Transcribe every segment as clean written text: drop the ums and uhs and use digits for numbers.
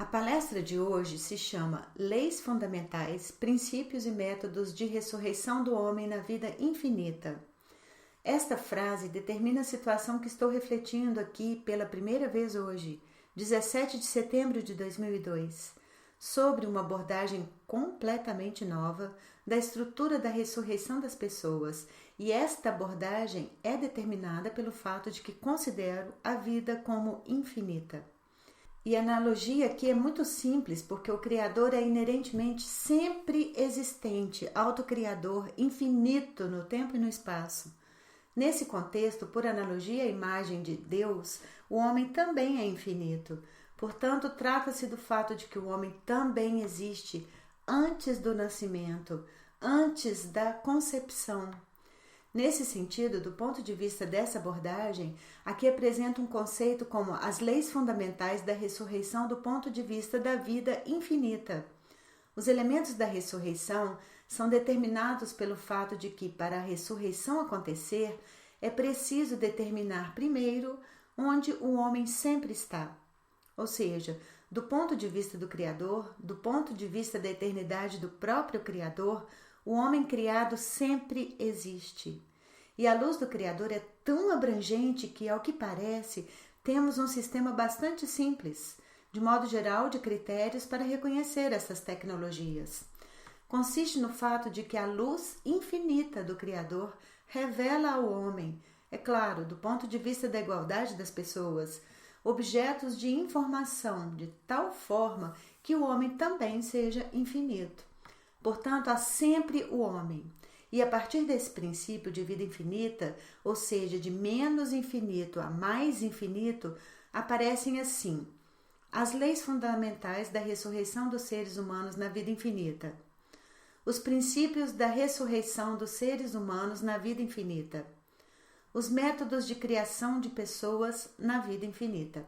A palestra de hoje se chama Leis Fundamentais, Princípios e Métodos de Ressurreição do Homem na Vida Infinita. Esta frase determina a situação que estou refletindo aqui pela primeira vez hoje, 17 de setembro de 2002, sobre uma abordagem completamente nova da estrutura da ressurreição das pessoas, e esta abordagem é determinada pelo fato de que considero a vida como infinita. E a analogia aqui é muito simples, porque o Criador é inerentemente sempre existente, autocriador, infinito no tempo e no espaço. Nesse contexto, por analogia à imagem de Deus, o homem também é infinito. Portanto, trata-se do fato de que o homem também existe antes do nascimento, antes da concepção. Nesse sentido, do ponto de vista dessa abordagem, aqui apresento um conceito como as leis fundamentais da ressurreição do ponto de vista da vida infinita. Os elementos da ressurreição são determinados pelo fato de que, para a ressurreição acontecer, é preciso determinar primeiro onde o homem sempre está. Ou seja, do ponto de vista do Criador, do ponto de vista da eternidade do próprio Criador, o homem criado sempre existe. E a luz do Criador é tão abrangente que, ao que parece, temos um sistema bastante simples, de modo geral, de critérios para reconhecer essas tecnologias. Consiste no fato de que a luz infinita do Criador revela ao homem, é claro, do ponto de vista da igualdade das pessoas, objetos de informação de tal forma que o homem também seja infinito. Portanto, há sempre o homem. E a partir desse princípio de vida infinita, ou seja, de menos infinito a mais infinito, aparecem assim as leis fundamentais da ressurreição dos seres humanos na vida infinita. Os princípios da ressurreição dos seres humanos na vida infinita. Os métodos de criação de pessoas na vida infinita.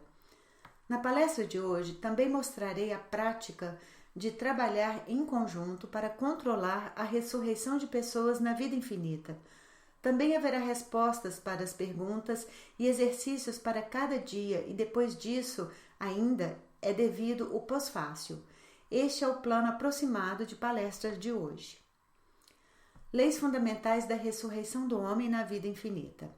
Na palestra de hoje, também mostrarei a prática de trabalhar em conjunto para controlar a ressurreição de pessoas na vida infinita. Também haverá respostas para as perguntas e exercícios para cada dia, e depois disso, ainda é devido o pós-fácil. Este é o plano aproximado de palestras de hoje. Leis fundamentais da ressurreição do homem na vida infinita.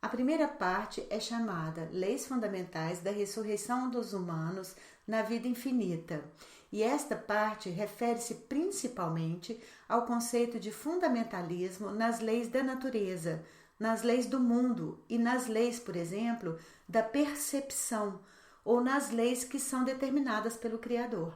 A primeira parte é chamada Leis Fundamentais da Ressurreição dos Humanos na Vida Infinita, e esta parte refere-se principalmente ao conceito de fundamentalismo nas leis da natureza, nas leis do mundo e nas leis, por exemplo, da percepção, ou nas leis que são determinadas pelo Criador.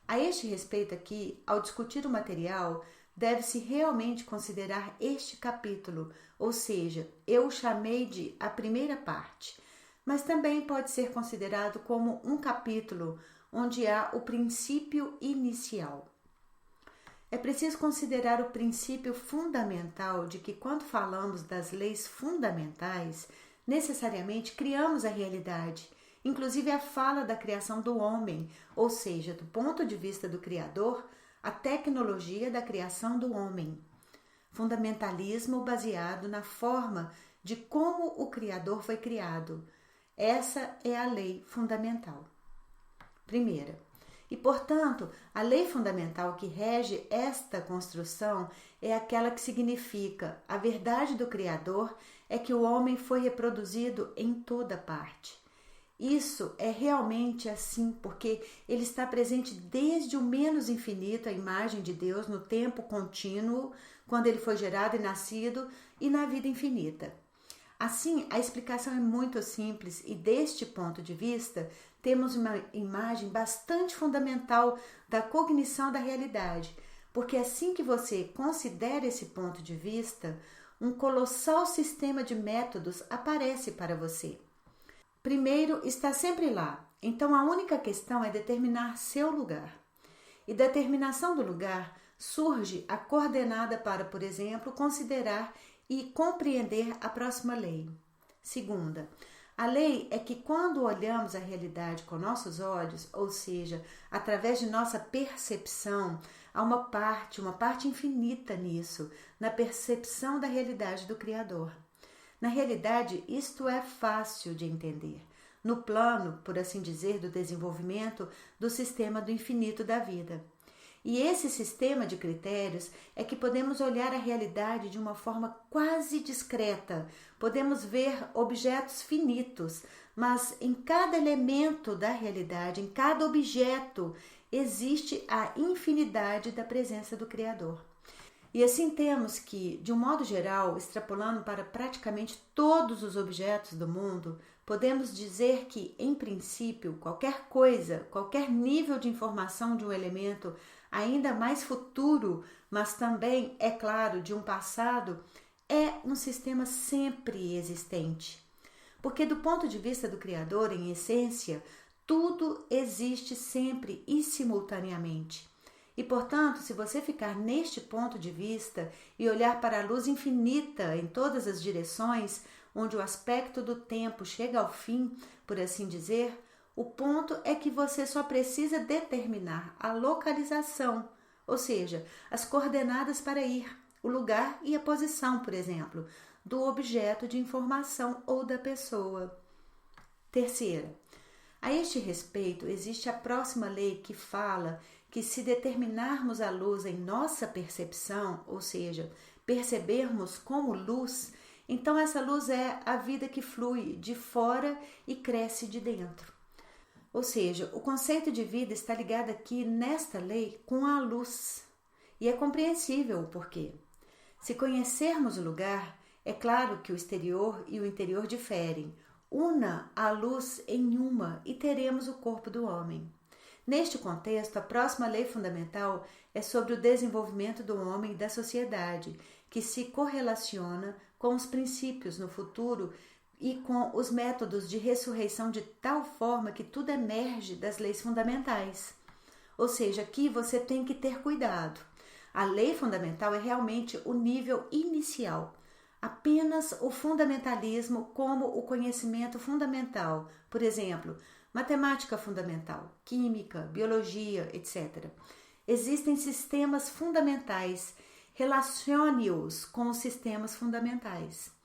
A este respeito aqui, ao discutir o material, deve-se realmente considerar este capítulo, ou seja, eu o chamei de a primeira parte, mas também pode ser considerado como um capítulo onde há o princípio inicial. É preciso considerar o princípio fundamental de que, quando falamos das leis fundamentais, necessariamente criamos a realidade, inclusive a fala da criação do homem, ou seja, do ponto de vista do Criador, a tecnologia da criação do homem. Fundamentalismo baseado na forma de como o Criador foi criado. Essa é a lei fundamental. Primeira. E, portanto, a lei fundamental que rege esta construção é aquela que significa a verdade do Criador é que o homem foi reproduzido em toda parte. Isso é realmente assim porque ele está presente desde o menos infinito, a imagem de Deus, no tempo contínuo, quando ele foi gerado e nascido, e na vida infinita. Assim, a explicação é muito simples e, deste ponto de vista, temos uma imagem bastante fundamental da cognição da realidade, porque assim que você considera esse ponto de vista, um colossal sistema de métodos aparece para você. Primeiro, está sempre lá, então a única questão é determinar seu lugar. E da determinação do lugar surge a coordenada para, por exemplo, considerar e compreender a próxima lei. Segunda, a lei é que quando olhamos a realidade com nossos olhos, ou seja, através de nossa percepção, há uma parte infinita nisso, na percepção da realidade do Criador. Na realidade, isto é fácil de entender. no plano, por assim dizer, do desenvolvimento do sistema do infinito da vida. E esse sistema de critérios é que podemos olhar a realidade de uma forma quase discreta. Podemos ver objetos finitos, mas em cada elemento da realidade, em cada objeto, existe a infinidade da presença do Criador. E assim temos que, de um modo geral, extrapolando para praticamente todos os objetos do mundo, podemos dizer que, em princípio, qualquer coisa, qualquer nível de informação de um elemento ainda mais futuro, mas também, é claro, de um passado, é um sistema sempre existente. Porque do ponto de vista do Criador, em essência, tudo existe sempre e simultaneamente. E, portanto, se você ficar neste ponto de vista e olhar para a luz infinita em todas as direções, onde o aspecto do tempo chega ao fim, por assim dizer, o ponto é que você só precisa determinar a localização, ou seja, as coordenadas para ir, o lugar e a posição, por exemplo, do objeto de informação ou da pessoa. Terceira, a este respeito, existe a próxima lei que fala que se determinarmos a luz em nossa percepção, ou seja, percebermos como luz, então essa luz é a vida que flui de fora e cresce de dentro. Ou seja, o conceito de vida está ligado aqui nesta lei com a luz. E é compreensível o porquê. Se conhecermos o lugar, é claro que o exterior e o interior diferem. Una a luz em uma e teremos o corpo do homem. Neste contexto, a próxima lei fundamental é sobre o desenvolvimento do homem e da sociedade, que se correlaciona com os princípios no futuro e com os métodos de ressurreição de tal forma que tudo emerge das leis fundamentais. Ou seja, aqui você tem que ter cuidado. A lei fundamental é realmente o nível inicial, apenas o fundamentalismo como o conhecimento fundamental, por exemplo, matemática fundamental, química, biologia, etc. Existem sistemas fundamentais, relacione-os com os sistemas fundamentais.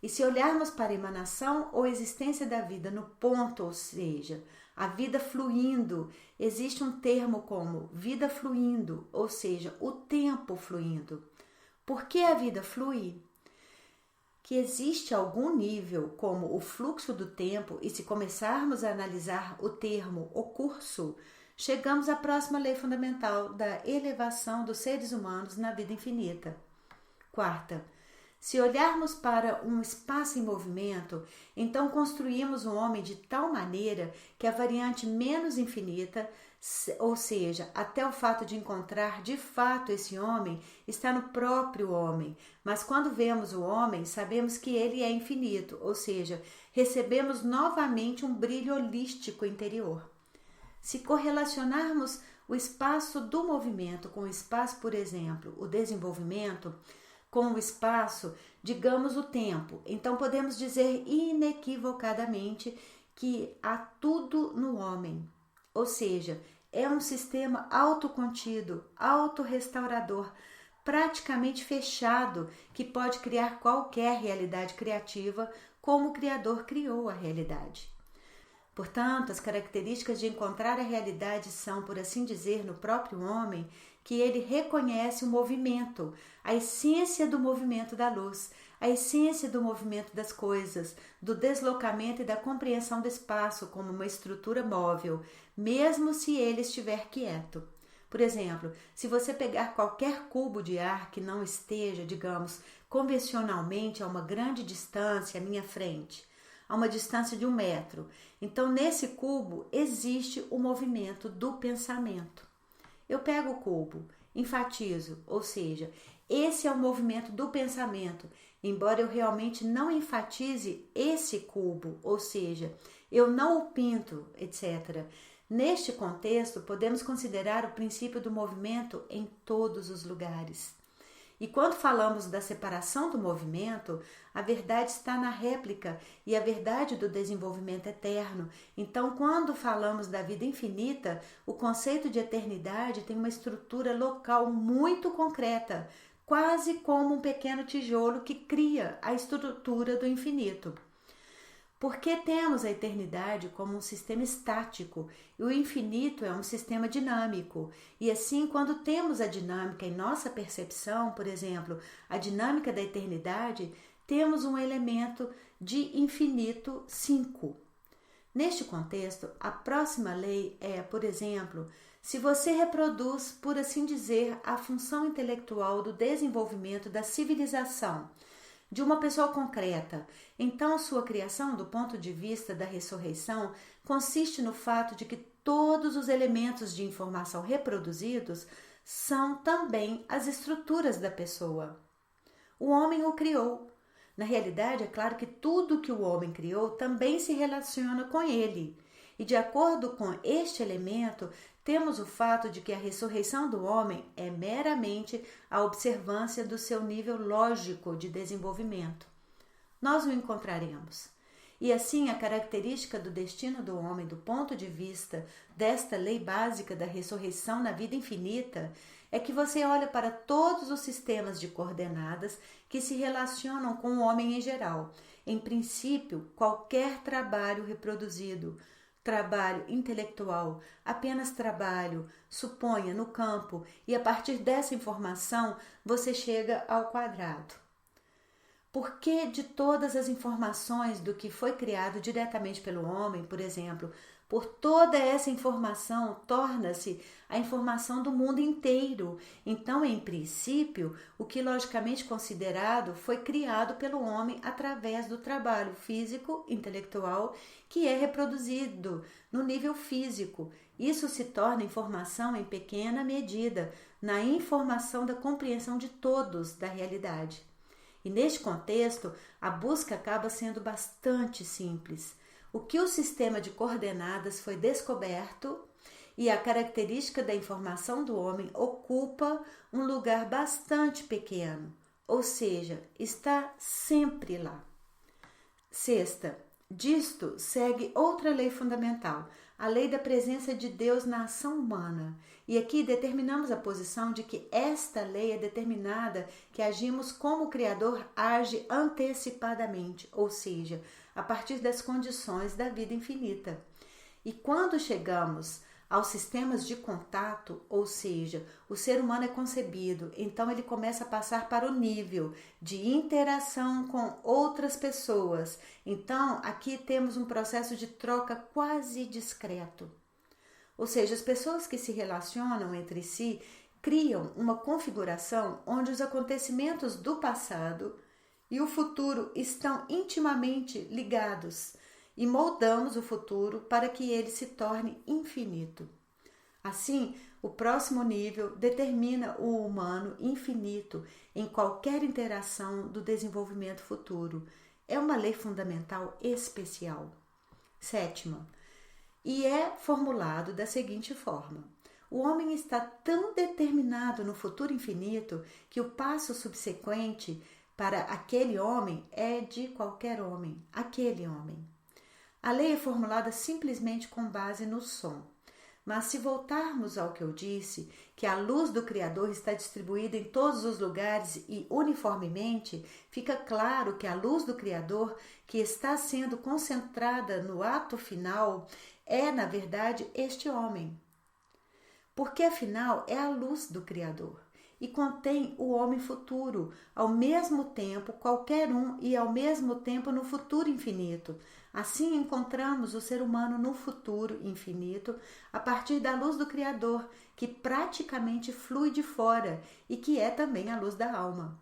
E se olharmos para a emanação ou existência da vida no ponto, ou seja, a vida fluindo, existe um termo como vida fluindo, ou seja, o tempo fluindo. Por que a vida flui? Que existe algum nível como o fluxo do tempo, e se começarmos a analisar o termo o curso, chegamos à próxima lei fundamental da elevação dos seres humanos na vida infinita. Quarta, se olharmos para um espaço em movimento, então construímos um homem de tal maneira que a variante menos infinita, ou seja, até o fato de encontrar de fato esse homem, está no próprio homem. Mas quando vemos o homem, sabemos que ele é infinito, ou seja, recebemos novamente um brilho holístico interior. Se correlacionarmos o espaço do movimento com o espaço, por exemplo, o desenvolvimento, com o espaço, digamos o tempo, então podemos dizer inequivocadamente que há tudo no homem. Ou seja, é um sistema autocontido, autorrestaurador, praticamente fechado, que pode criar qualquer realidade criativa como o Criador criou a realidade. Portanto, as características de encontrar a realidade são, por assim dizer, no próprio homem, que ele reconhece o movimento, a essência do movimento da luz, a essência do movimento das coisas, do deslocamento e da compreensão do espaço como uma estrutura móvel, mesmo se ele estiver quieto. Por exemplo, se você pegar qualquer cubo de ar que não esteja, digamos, convencionalmente a uma grande distância à minha frente, a uma distância de 1 metro, então nesse cubo existe o movimento do pensamento. Eu pego o cubo, enfatizo, ou seja, esse é o movimento do pensamento, embora eu realmente não enfatize esse cubo, ou seja, eu não o pinto, etc. Neste contexto, podemos considerar o princípio do movimento em todos os lugares. E quando falamos da separação do movimento, a verdade está na réplica e a verdade do desenvolvimento eterno. Então, quando falamos da vida infinita, o conceito de eternidade tem uma estrutura local muito concreta, quase como um pequeno tijolo que cria a estrutura do infinito. Porque temos a eternidade como um sistema estático e o infinito é um sistema dinâmico. E assim, quando temos a dinâmica em nossa percepção, por exemplo, a dinâmica da eternidade, temos um elemento de infinito 5. Neste contexto, a próxima lei é, por exemplo, se você reproduz, por assim dizer, a função intelectual do desenvolvimento da civilização de uma pessoa concreta, então sua criação, do ponto de vista da ressurreição, consiste no fato de que todos os elementos de informação reproduzidos são também as estruturas da pessoa. O homem o criou. Na realidade, é claro que tudo que o homem criou também se relaciona com ele. E de acordo com este elemento, temos o fato de que a ressurreição do homem é meramente a observância do seu nível lógico de desenvolvimento. Nós o encontraremos. E assim, a característica do destino do homem do ponto de vista desta lei básica da ressurreição na vida infinita é que você olha para todos os sistemas de coordenadas que se relacionam com o homem em geral. Em princípio, qualquer trabalho reproduzido, trabalho intelectual, apenas trabalho, suponha no campo, e a partir dessa informação você chega ao quadrado. Porque de todas as informações do que foi criado diretamente pelo homem, por exemplo, por toda essa informação torna-se a informação do mundo inteiro. Então, em princípio, o que logicamente considerado foi criado pelo homem através do trabalho físico, intelectual, que é reproduzido no nível físico. Isso se torna informação em pequena medida, na informação da compreensão de todos da realidade. E neste contexto, a busca acaba sendo bastante simples. O que o sistema de coordenadas foi descoberto e a característica da informação do homem ocupa um lugar bastante pequeno, ou seja, está sempre lá. Sexta, disto segue outra lei fundamental, a lei da presença de Deus na ação humana. E aqui determinamos a posição de que esta lei é determinada que agimos como o Criador age antecipadamente, ou seja, a partir das condições da vida infinita. E quando chegamos aos sistemas de contato, ou seja, o ser humano é concebido, então ele começa a passar para o nível de interação com outras pessoas. Então, aqui temos um processo de troca quase discreto. Ou seja, as pessoas que se relacionam entre si criam uma configuração onde os acontecimentos do passado e o futuro estão intimamente ligados e moldamos o futuro para que ele se torne infinito. Assim, o próximo nível determina o humano infinito em qualquer interação do desenvolvimento futuro. É uma lei fundamental especial. Sétima, e é formulado da seguinte forma: o homem está tão determinado no futuro infinito que o passo subsequente para aquele homem é de qualquer homem, aquele homem. A lei é formulada simplesmente com base no som. Mas se voltarmos ao que eu disse, que a luz do Criador está distribuída em todos os lugares e uniformemente, fica claro que a luz do Criador, que está sendo concentrada no ato final, é, na verdade, este homem. Porque, afinal, é a luz do Criador e contém o homem futuro, ao mesmo tempo qualquer um e ao mesmo tempo no futuro infinito. Assim encontramos o ser humano no futuro infinito a partir da luz do Criador, que praticamente flui de fora e que é também a luz da alma.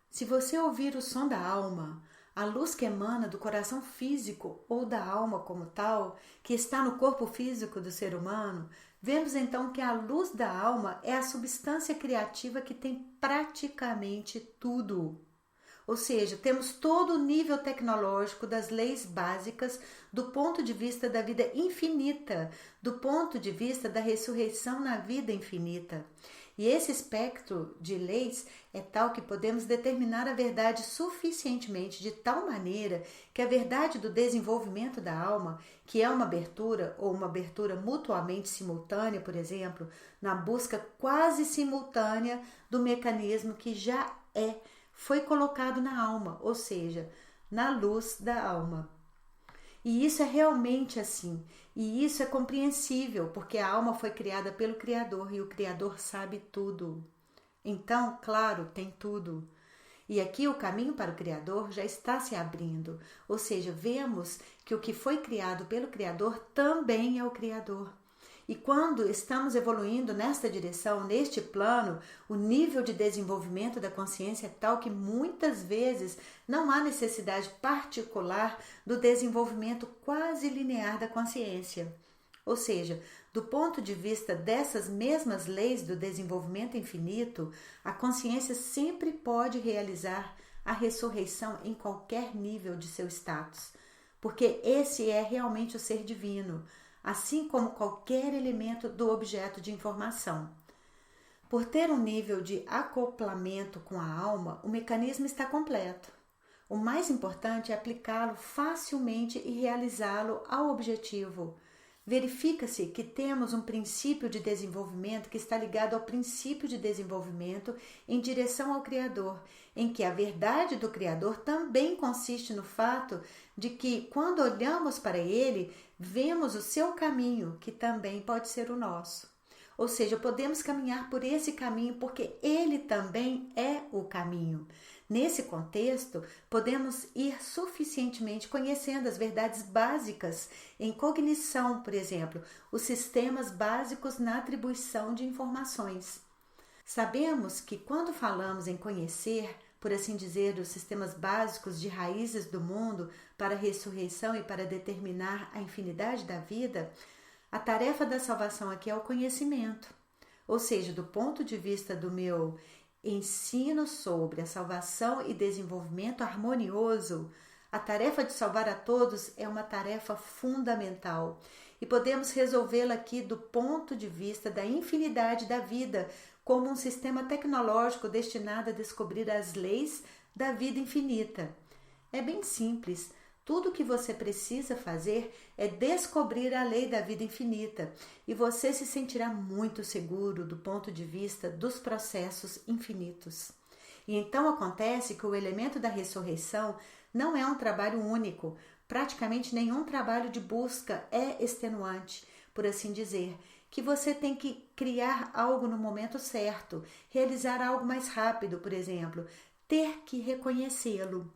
Se você ouvir o som da alma, a luz que emana do coração físico ou da alma como tal, que está no corpo físico do ser humano, vemos então que a luz da alma é a substância criativa que tem praticamente tudo. Ou seja, temos todo o nível tecnológico das leis básicas do ponto de vista da vida infinita, do ponto de vista da ressurreição na vida infinita. E esse espectro de leis é tal que podemos determinar a verdade suficientemente de tal maneira que a verdade do desenvolvimento da alma, que é uma abertura ou uma abertura mutuamente simultânea, por exemplo, na busca quase simultânea do mecanismo que já foi colocado na alma, ou seja, na luz da alma. E isso é realmente assim. E isso é compreensível, porque a alma foi criada pelo Criador e o Criador sabe tudo. Então, claro, tem tudo. E aqui o caminho para o Criador já está se abrindo, ou seja, vemos que o que foi criado pelo Criador também é o Criador. E quando estamos evoluindo nesta direção, neste plano, o nível de desenvolvimento da consciência é tal que muitas vezes não há necessidade particular do desenvolvimento quase linear da consciência. Ou seja, do ponto de vista dessas mesmas leis do desenvolvimento infinito, a consciência sempre pode realizar a ressurreição em qualquer nível de seu status, porque esse é realmente o ser divino, assim como qualquer elemento do objeto de informação. Por ter um nível de acoplamento com a alma, o mecanismo está completo. O mais importante é aplicá-lo facilmente e realizá-lo ao objetivo. Verifica-se que temos um princípio de desenvolvimento que está ligado ao princípio de desenvolvimento em direção ao Criador, em que a verdade do Criador também consiste no fato de que, quando olhamos para Ele, vemos o seu caminho, que também pode ser o nosso. Ou seja, podemos caminhar por esse caminho porque Ele também é o caminho. Nesse contexto, podemos ir suficientemente conhecendo as verdades básicas em cognição, por exemplo, os sistemas básicos na atribuição de informações. Sabemos que quando falamos em conhecer, por assim dizer, os sistemas básicos de raízes do mundo para a ressurreição e para determinar a infinidade da vida, a tarefa da salvação aqui é o conhecimento. Ou seja, do ponto de vista do meu ensino sobre a salvação e desenvolvimento harmonioso, a tarefa de salvar a todos é uma tarefa fundamental e podemos resolvê-la aqui do ponto de vista da infinidade da vida, como um sistema tecnológico destinado a descobrir as leis da vida infinita. É bem simples. Tudo o que você precisa fazer é descobrir a lei da vida infinita e você se sentirá muito seguro do ponto de vista dos processos infinitos. E então acontece que o elemento da ressurreição não é um trabalho único, praticamente nenhum trabalho de busca é extenuante, por assim dizer, que você tem que criar algo no momento certo, realizar algo mais rápido, por exemplo, ter que reconhecê-lo.